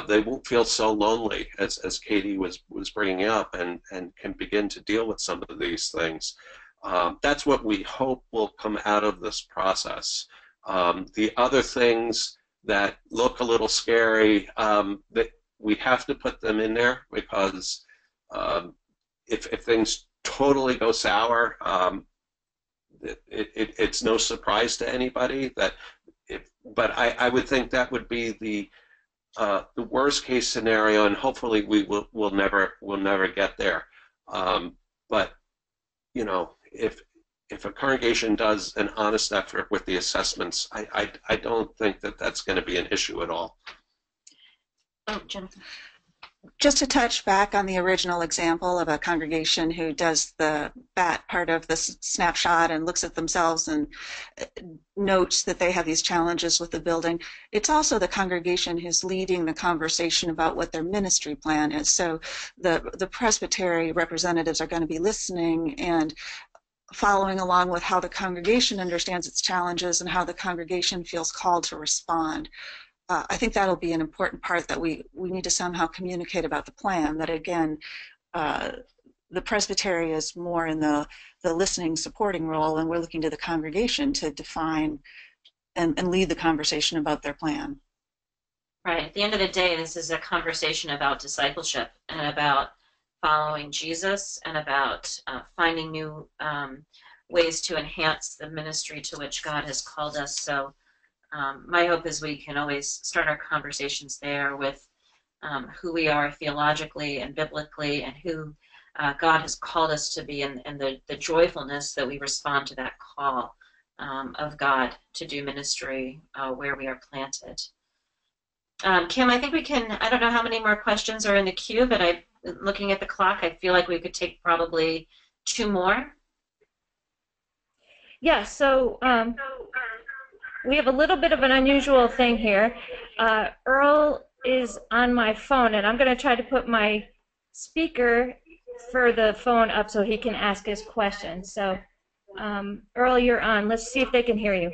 they won't feel so lonely as Katie was bringing up, and can begin to deal with some of these things. That's what we hope will come out of this process. The other things that look a little scary, that we have to put them in there, because if things totally go sour, it's no surprise to anybody that. But I would think that would be the worst case scenario, and hopefully we'll never get there. But you know, if a congregation does an honest effort with the assessments, I don't think that that's going to be an issue at all. Oh, Jennifer. Just to touch back on the original example of a congregation who does the that part of the snapshot and looks at themselves and notes that they have these challenges with the building, it's also the congregation who's leading the conversation about what their ministry plan is. So the presbytery representatives are going to be listening and following along with how the congregation understands its challenges and how the congregation feels called to respond. I think that'll be an important part that we need to somehow communicate about the plan, that again, the presbytery is more in the listening, supporting role, and we're looking to the congregation to define and lead the conversation about their plan. Right. At the end of the day, this is a conversation about discipleship and about following Jesus and about finding new ways to enhance the ministry to which God has called us. So my hope is we can always start our conversations there with who we are theologically and biblically, and who God has called us to be, and the joyfulness that we respond to that call of God to do ministry where we are planted. Kim, I think we can, I don't know how many more questions are in the queue, but looking at the clock, I feel like we could take probably 2 more. Yeah, so we have a little bit of an unusual thing here. Earl is on my phone, and I'm going to try to put my speaker for the phone up so he can ask his question. So, Earl, you're on. Let's see if they can hear you.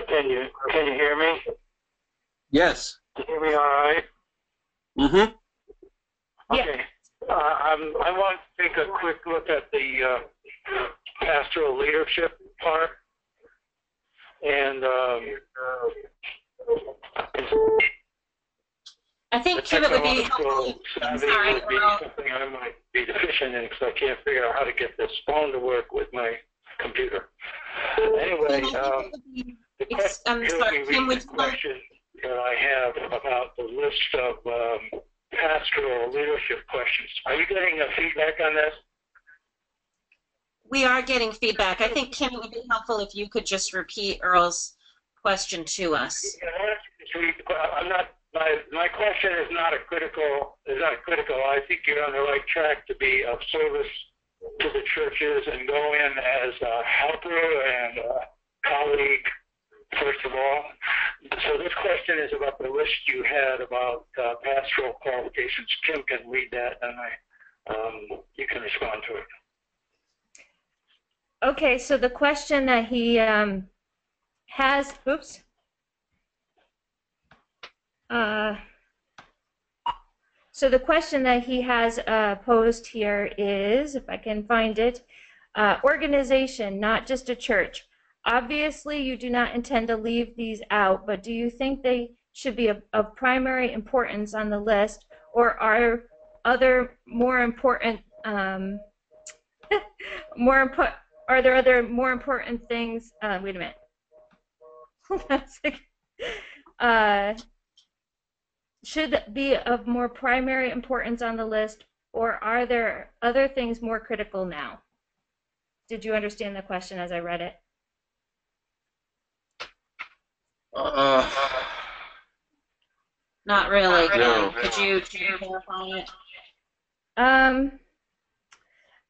Can you hear me? Yes. Can you hear me all right? Mm-hmm. Okay. Yeah. I want to take a quick look at the pastoral leadership part. And I think, Kim, it would be helpful. I'm sorry, would be something I might be deficient in, because I can't figure out how to get this phone to work with my computer. Anyway, the question that I have about the list of pastoral leadership questions. Are you getting feedback on this? We are getting feedback. I think, Kim, it would be helpful if you could just repeat Earl's question to us. I'm not. My question is not critical. I think you're on the right track to be of service to the churches and go in as a helper and a colleague, first of all. So this question is about the list you had about pastoral qualifications. Kim can read that, and you can respond to it. Okay, so the question that he has, so the question that he has posed here is, if I can find it, organization, not just a church. Obviously, you do not intend to leave these out, but do you think they should be of primary importance on the list, or are other more important, are there other more important things? Wait a minute. Should be of more primary importance on the list, or are there other things more critical now? Did you understand the question as I read it? Not really. No. Could you clarify it?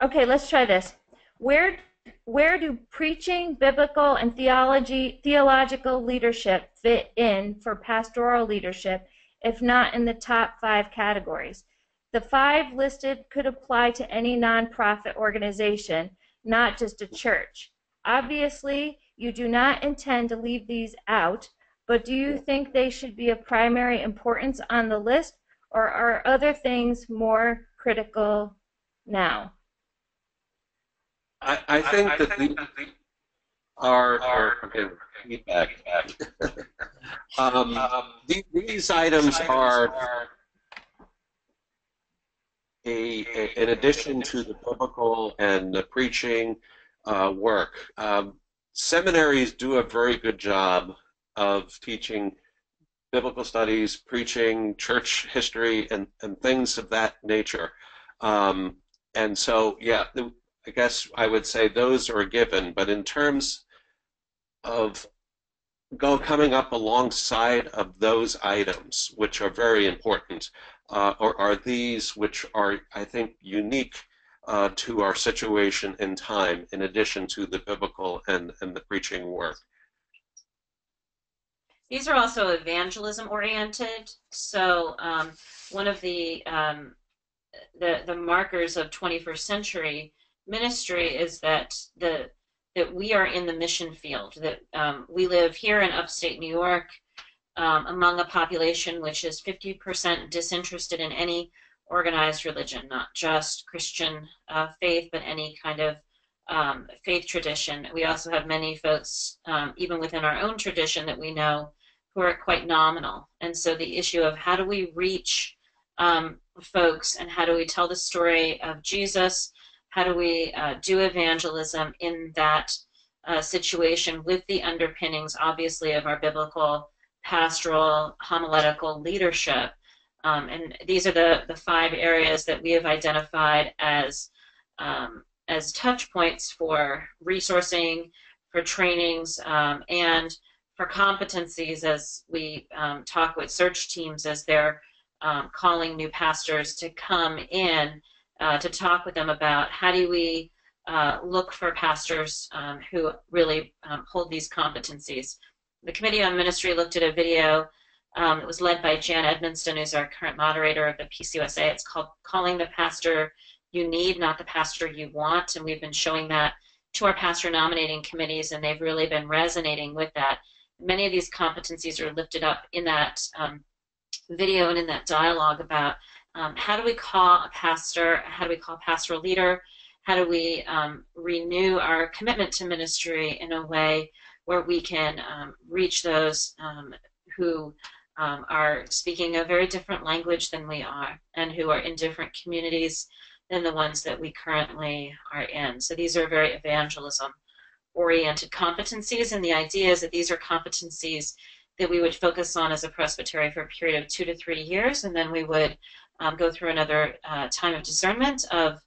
Okay, let's try this. Where Where do preaching, biblical, and theological leadership fit in for pastoral leadership, if not in the top 5 categories? The 5 listed could apply to any nonprofit organization, not just a church. Obviously, you do not intend to leave these out, but do you think they should be of primary importance on the list, or are other things more critical now? I think that feedback. These items are in addition to the biblical and the preaching work. Seminaries do a very good job of teaching biblical studies, preaching, church history, and things of that nature. And so, yeah, I guess I would say those are a given, but in terms of coming up alongside of those items, which are very important, or are these which are, I think, unique to our situation in time, in addition to the biblical and the preaching work. These are also evangelism oriented. So one of the markers of 21st century ministry is that we are in the mission field, that we live here in upstate New York among a population which is 50% disinterested in any organized religion, not just Christian faith, but any kind of faith tradition. We also have many folks, even within our own tradition that we know, who are quite nominal. And so the issue of how do we reach folks, and how do we tell the story of Jesus, how do we do evangelism in that situation with the underpinnings, obviously, of our biblical, pastoral, homiletical leadership. And these are the 5 areas that we have identified as touch points for resourcing, for trainings, and for competencies as we talk with search teams as they're calling new pastors to come in to talk with them about how do we look for pastors who really hold these competencies. The Committee on Ministry looked at a video that was led by Jan Edmonston, who's our current moderator of the PCUSA. It's called Calling the Pastor You Need, Not the Pastor You Want, and we've been showing that to our pastor nominating committees, and they've really been resonating with that. Many of these competencies are lifted up in that video and in that dialogue about how do we call a pastor, how do we call a pastoral leader, how do we renew our commitment to ministry in a way where we can reach those who are speaking a very different language than we are, and who are in different communities than the ones that we currently are in. So these are very evangelism-oriented competencies, and the idea is that these are competencies that we would focus on as a presbytery for a period of 2 to 3 years, and then we would go through another time of discernment of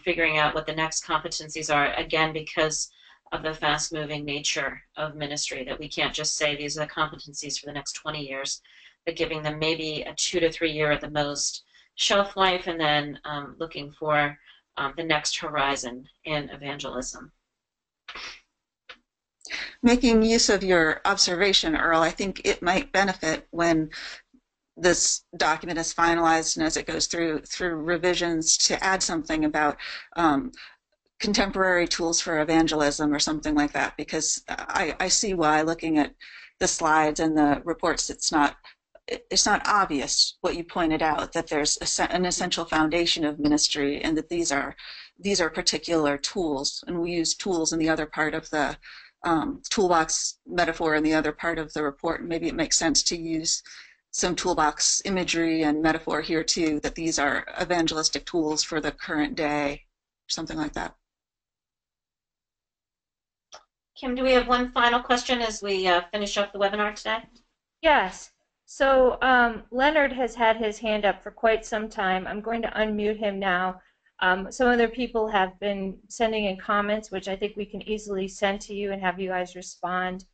figuring out what the next competencies are, again, because of the fast-moving nature of ministry, that we can't just say these are the competencies for the next 20 years, but giving them maybe a 2 to 3 year at the most shelf life, and then looking for the next horizon in evangelism. Making use of your observation, Earl, I think it might benefit when this document is finalized and as it goes through revisions to add something about contemporary tools for evangelism or something like that, because I see why, looking at the slides and the reports, it's not obvious what you pointed out, that there's an essential foundation of ministry, and that these are particular tools, and we use tools in the other part of the toolbox metaphor in the other part of the report, and maybe it makes sense to use some toolbox imagery and metaphor here too, that these are evangelistic tools for the current day, something like that. Kim, do we have one final question as we finish up the webinar today? Yes. So Leonard has had his hand up for quite some time. I'm going to unmute him now. Some other people have been sending in comments, which I think we can easily send to you and have you guys respond.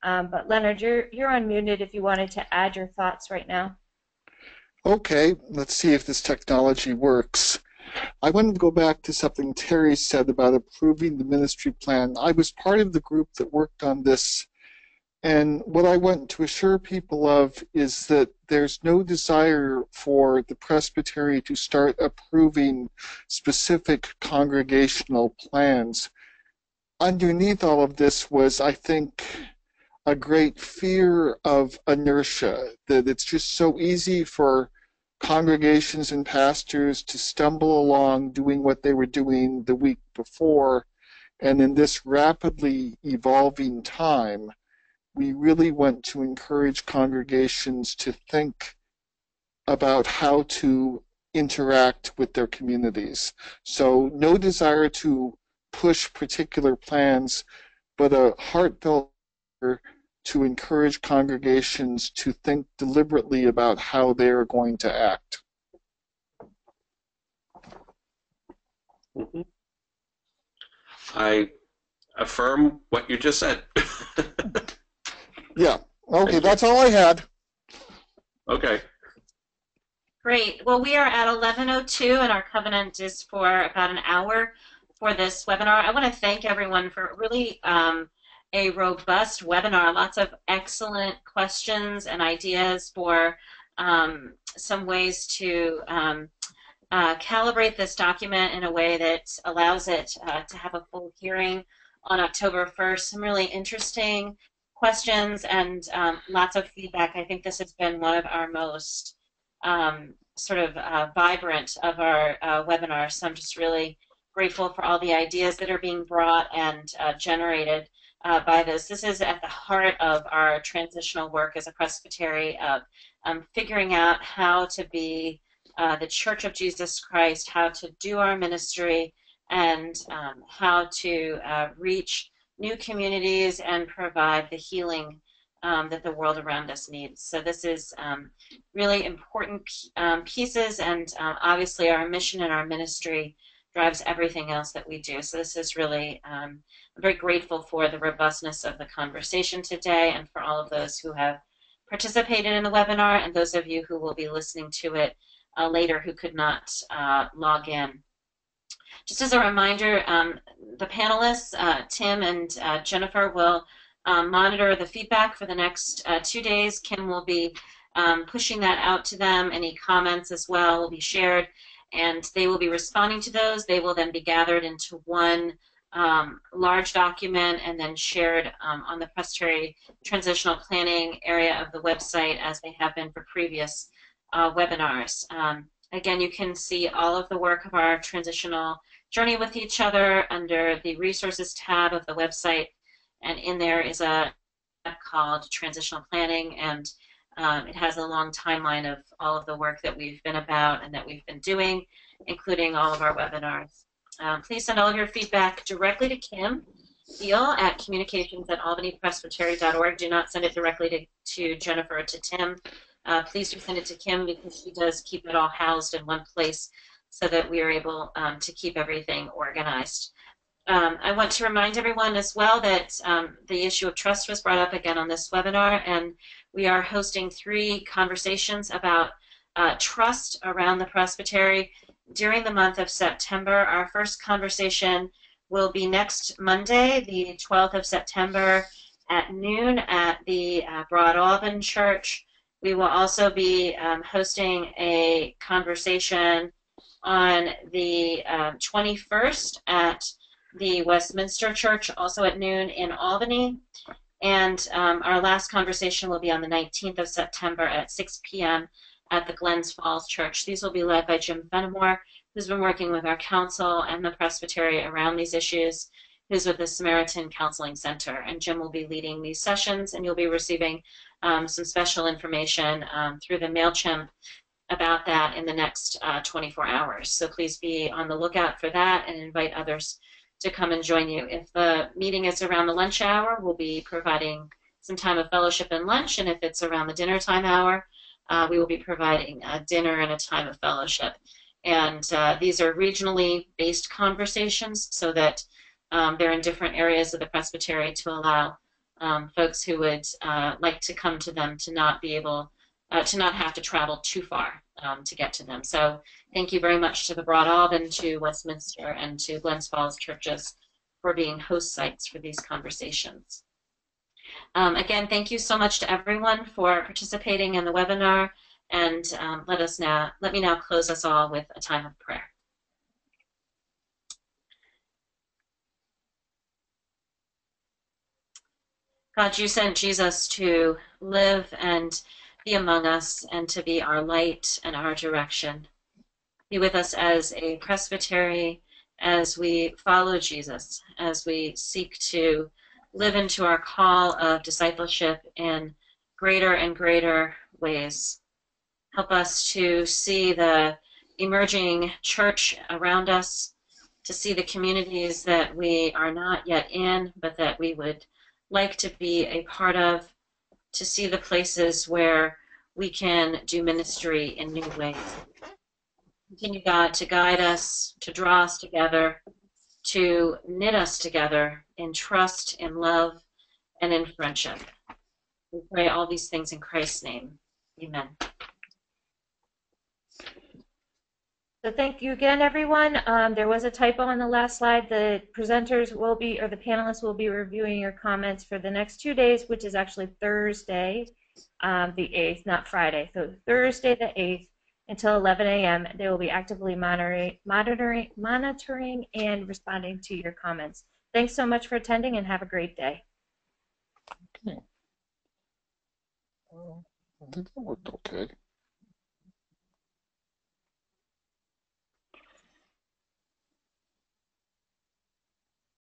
But Leonard, you're unmuted if you wanted to add your thoughts right now. Okay, let's see if this technology works. I wanted to go back to something Terry said about approving the ministry plan. I was part of the group that worked on this, and what I want to assure people of is that there's no desire for the presbytery to start approving specific congregational plans. Underneath all of this was, I think, a great fear of inertia, that it's just so easy for congregations and pastors to stumble along doing what they were doing the week before, and in this rapidly evolving time, we really want to encourage congregations to think about how to interact with their communities. So no desire to push particular plans, but a heartfelt to encourage congregations to think deliberately about how they are going to act. Mm-hmm. I affirm what you just said. Yeah, okay, that's all I had. Okay. Great. Well, we are at 11:02, and our covenant is for about an hour for this webinar. I want to thank everyone for really a robust webinar, lots of excellent questions and ideas for some ways to calibrate this document in a way that allows it to have a full hearing on October 1st. Some really interesting questions and lots of feedback. I think this has been one of our most vibrant of our webinars. So I'm just really grateful for all the ideas that are being brought and generated by this. This is at the heart of our transitional work as a presbytery of figuring out how to be the Church of Jesus Christ, how to do our ministry, and how to reach new communities and provide the healing that the world around us needs. So this is really important pieces, and obviously our mission and our ministry drives everything else that we do. So this is really, I'm very grateful for the robustness of the conversation today and for all of those who have participated in the webinar and those of you who will be listening to it later who could not log in. Just as a reminder, the panelists, Tim and Jennifer, will monitor the feedback for the next 2 days. Kim will be pushing that out to them. Any comments as well will be shared, and they will be responding to those. They will then be gathered into one large document and then shared on the Presbytery Transitional Planning area of the website as they have been for previous webinars. Again, you can see all of the work of our transitional journey with each other under the Resources tab of the website, and in there is a tab called Transitional Planning, and it has a long timeline of all of the work that we've been about and that we've been doing, including all of our webinars. Please send all of your feedback directly to Kim Beal at communications@albanypresbytery.org. Do not send it directly to Jennifer or to Tim. Please do send it to Kim because she does keep it all housed in one place so that we are able to keep everything organized. I want to remind everyone as well that the issue of trust was brought up again on this webinar, and we are hosting 3 conversations about trust around the presbytery during the month of September. Our first conversation will be next Monday, the 12th of September at noon at the Broad Alban Church. We will also be hosting a conversation on the 21st at the Westminster Church, also at noon in Albany. And our last conversation will be on the 19th of September at 6 p.m. at the Glens Falls Church. These will be led by Jim Fenimore, who's been working with our council and the presbytery around these issues, who's with the Samaritan Counseling Center. And Jim will be leading these sessions, and you'll be receiving some special information through the MailChimp about that in the next 24 hours. So please be on the lookout for that and invite others to come and join you. If the meeting is around the lunch hour, we'll be providing some time of fellowship and lunch, and if it's around the dinner time hour, we will be providing a dinner and a time of fellowship. And these are regionally based conversations so that they're in different areas of the presbytery to allow folks who would like to come to them to not be able to not have to travel too far to get to them. So thank you very much to the Broad Alban, to Westminster, and to Glens Falls churches for being host sites for these conversations. Again, thank you so much to everyone for participating in the webinar, and let me now close us all with a time of prayer. God, you sent Jesus to live and be among us and to be our light and our direction. Be with us as a presbytery, as we follow Jesus, as we seek to live into our call of discipleship in greater and greater ways. Help us to see the emerging church around us, to see the communities that we are not yet in, but that we would like to be a part of, to see the places where we can do ministry in new ways. Continue, God, to guide us, to draw us together, to knit us together in trust, in love, and in friendship. We pray all these things in Christ's name. Amen. So thank you again, everyone. There was a typo on the last slide. The presenters will be, or the panelists will be reviewing your comments for the next 2 days, which is actually Thursday, the 8th, not Friday. So Thursday the 8th until 11 a.m. They will be actively monitoring and responding to your comments. Thanks so much for attending, and have a great day. Okay. I think that worked okay.